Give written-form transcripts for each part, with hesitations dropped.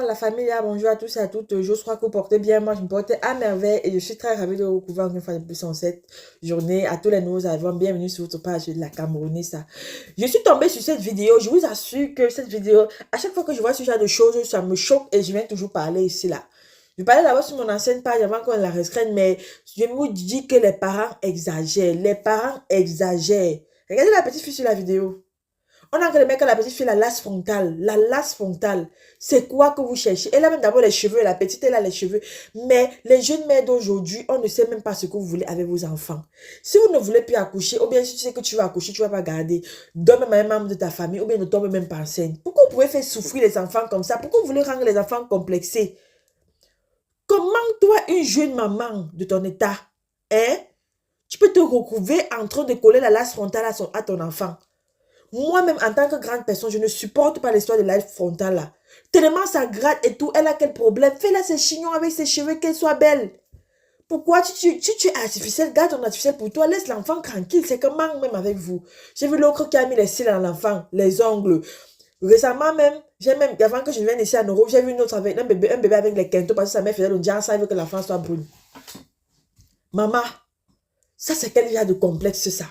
la famille, bonjour à tous et à toutes. Je crois que vous portez bien. Moi, je me portais à merveille et je suis très ravie de vous retrouver une fois de plus en cette journée. À tous les nouveaux arrivants, bienvenue sur votre page de la Camerounaise. Je suis tombée sur cette vidéo. Je vous assure que cette vidéo, à chaque fois que je vois ce genre de choses, ça me choque et je viens toujours parler ici, là. Je parlais d'abord sur mon ancienne page avant qu'on la restreigne, mais je vous dis que les parents exagèrent. Les parents exagèrent. Regardez la petite fille sur la vidéo. On a que le mec à la petite fille, la lace frontale. La lace frontale. C'est quoi que vous cherchez? Elle a même d'abord les cheveux, la petite, elle a les cheveux. Mais les jeunes mères d'aujourd'hui, on ne sait même pas ce que vous voulez avec vos enfants. Si vous ne voulez plus accoucher, ou bien si tu sais que tu vas accoucher, tu ne vas pas garder, donne même à un membre de ta famille, ou bien ne tombe même pas enceinte. Pourquoi vous pouvez faire souffrir les enfants comme ça? Pourquoi vous voulez rendre les enfants complexés? Comment toi, une jeune maman de ton état, hein, tu peux te retrouver en train de coller la lace frontale à ton enfant? Moi-même, en tant que grande personne, je ne supporte pas l'histoire de la frontale là. Tellement ça gratte et tout. Elle a quel problème? Fais-la ses chignons avec ses cheveux, qu'elle soit belle. Pourquoi tu es artificiel? Garde ton artificiel pour toi. Laisse l'enfant tranquille. C'est que manque même avec vous. J'ai vu l'autre qui a mis les cils à l'enfant, les ongles. Récemment même, avant que je vienne ici à Europe, j'ai vu une autre avec un bébé avec les quintos parce que sa mère faisait le diable, ça veut que l'enfant soit brune. Maman, ça c'est quel genre de complexe ça?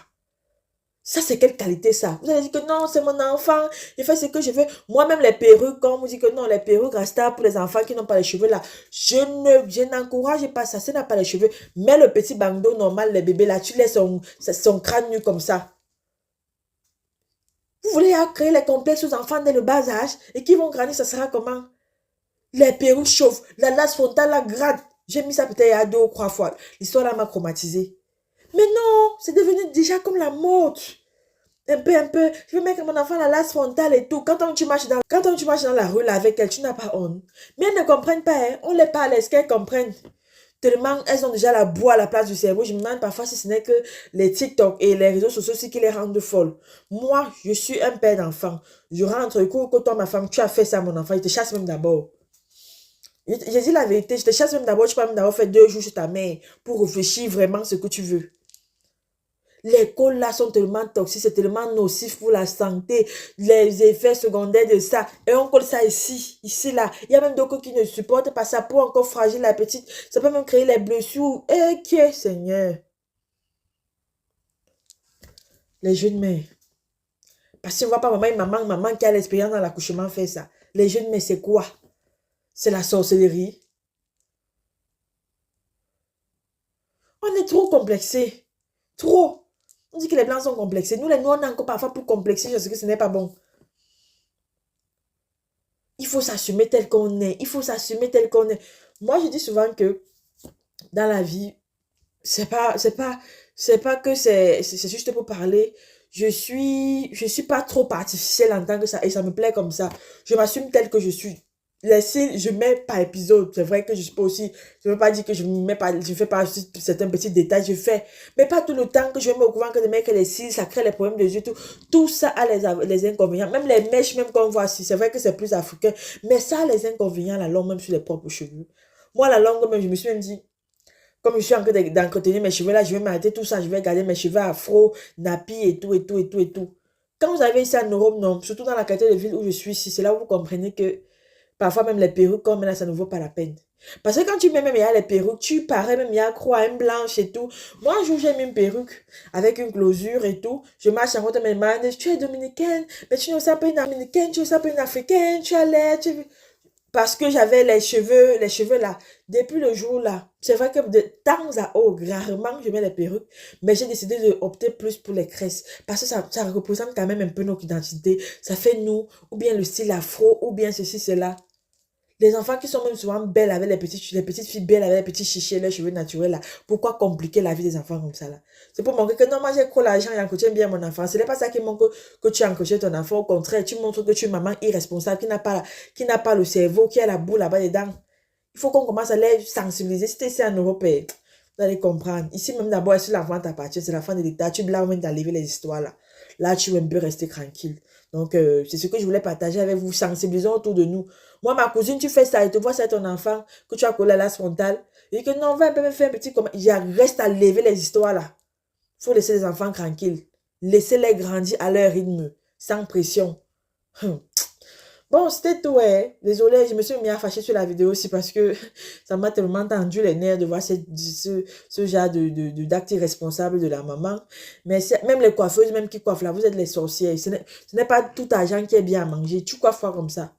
Ça, c'est quelle qualité ça? Vous allez dire que non, c'est mon enfant, il fait ce que je veux. Moi-même, les perruques, quand on vous dit que non, les perruques rasta pour les enfants qui n'ont pas les cheveux là, je n'encourage pas ça, ça n'a pas les cheveux. Mais le petit bandeau normal, les bébés là, tu laisses son crâne nu comme ça. Vous voulez créer les complexes aux enfants dès le bas âge et qui vont grandir, ça sera comment? Les perruques chauffent, la lace frontale la gratte. J'ai mis ça peut-être il y a 2 ou 3 fois. L'histoire là m'a traumatisée. Mais non, c'est devenu déjà comme la mode. Un peu. Je veux mettre mon enfant la lace frontale et tout. Quand tu marches dans la rue là, avec elle, tu n'as pas honte. Mais elles ne comprennent pas, hein. On les parle, est-ce qu'elles comprennent? Tellement elles ont déjà la boue à la place du cerveau. Je me demande parfois si ce n'est que les TikTok et les réseaux sociaux qui les rendent folles. Moi, je suis un père d'enfant. Je rentre, écoute, que toi, ma femme, tu as fait ça, mon enfant. Je te chasse même d'abord. J'ai dit la vérité, je te chasse même d'abord. Tu peux même d'abord faire 2 jours chez ta mère pour réfléchir vraiment ce que tu veux. Les cols là sont tellement toxiques, c'est tellement nocif pour la santé, les effets secondaires de ça. Et on colle ça ici là. Il y a même d'autres qui ne supportent pas ça pour encore fragile la petite. Ça peut même créer les blessures. Eh, qui est Seigneur? Les jeunes mères. Parce qu'on ne voit pas maman qui a l'expérience dans l'accouchement fait ça. Les jeunes mères, c'est quoi? C'est la sorcellerie. On est trop complexés. Trop. On dit que les blancs sont complexés. Nous, les noirs, on est encore parfois plus complexés parce que ce n'est pas bon. Il faut s'assumer tel qu'on est. Il faut s'assumer tel qu'on est. Moi, je dis souvent que dans la vie, c'est pas que c'est juste pour parler. Je suis pas trop artificielle en tant que ça. Et ça me plaît comme ça. Je m'assume tel que je suis. Les cils, je mets par épisode. C'est vrai que je suis pas aussi, je veux pas dire que je mets pas, je fais pas juste certains petits détails, je fais. Mais pas tout le temps que je me au courant que de mettre les cils, ça crée les problèmes de yeux, tout. Tout ça a les inconvénients. Même les mèches, même qu'on voit ici, c'est vrai que c'est plus africain. Mais ça a les inconvénients, la longue, même sur les propres cheveux. Moi, la longue, même, je me suis même dit, comme je suis en train d'entretenir mes cheveux là, je vais m'arrêter tout ça, je vais garder mes cheveux afro, nappy et tout, et tout, et tout, et tout. Quand vous avez ici en Europe, non, surtout dans la qualité de ville où je suis ici, c'est là où vous comprenez que parfois même les perruques, comme là, ça ne vaut pas la peine. Parce que quand tu mets même il y a les perruques, tu parais même il y a croix, une blanche et tout. Moi, un jour, j'ai mis une perruque avec une closure et tout. Je marche en route, mes mains, tu es dominicaine, mais tu ne sais pas une dominicaine, tu ne sais pas une africaine, tu as l'air, tu... Parce que j'avais les cheveux là. Depuis le jour là, c'est vrai que de temps à autre, rarement je mets les perruques, mais j'ai décidé d'opter plus pour les tresses. Parce que ça représente quand même un peu notre identité. Ça fait nous, ou bien le style afro, ou bien ceci, cela. Les enfants qui sont même souvent belles avec les petites filles belles avec les petits chichis, les cheveux naturels là. Pourquoi compliquer la vie des enfants comme ça là? C'est pour montrer que non, moi j'ai trop l'argent et entretiens bien mon enfant. Ce n'est pas ça qui montre que tu entretiens ton enfant. Au contraire, tu montres que tu es une maman irresponsable qui n'a pas le cerveau, qui a la boule là-bas dedans. Il faut qu'on commence à les sensibiliser. Si tu es ici en Europe, vous allez comprendre. Ici même d'abord, si l'enfant t'appartient, c'est l'enfant de l'État. Tu blâmes même d'enlever les histoires là. Là, tu veux un peu rester tranquille. Donc, c'est ce que je voulais partager avec vous. Sensibilisons autour de nous. Moi, ma cousine, tu fais ça et tu vois, c'est ton enfant que tu as collé à la frontale. Et que non, va un peu me faire un petit comment. Il reste à lever les histoires là. Il faut laisser les enfants tranquilles. Laissez-les grandir à leur rythme, sans pression. Bon, c'était tout, ouais. Désolée, je me suis mis à fâcher sur la vidéo aussi parce que ça m'a tellement tendu les nerfs de voir ce genre d'acte irresponsable de la maman. Mais même les coiffeuses, même qui coiffent là, vous êtes les sorcières. Ce n'est pas tout argent qui est bien à manger. Tu coiffes pas comme ça.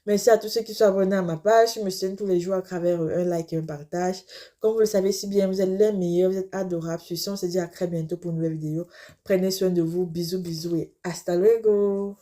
Merci à tous ceux qui sont abonnés à ma page. Je me soutiens tous les jours à travers un like et un partage. Comme vous le savez si bien, vous êtes les meilleurs, vous êtes adorables. Sur ce, on se dit à très bientôt pour une nouvelle vidéo. Prenez soin de vous. Bisous, bisous et hasta luego.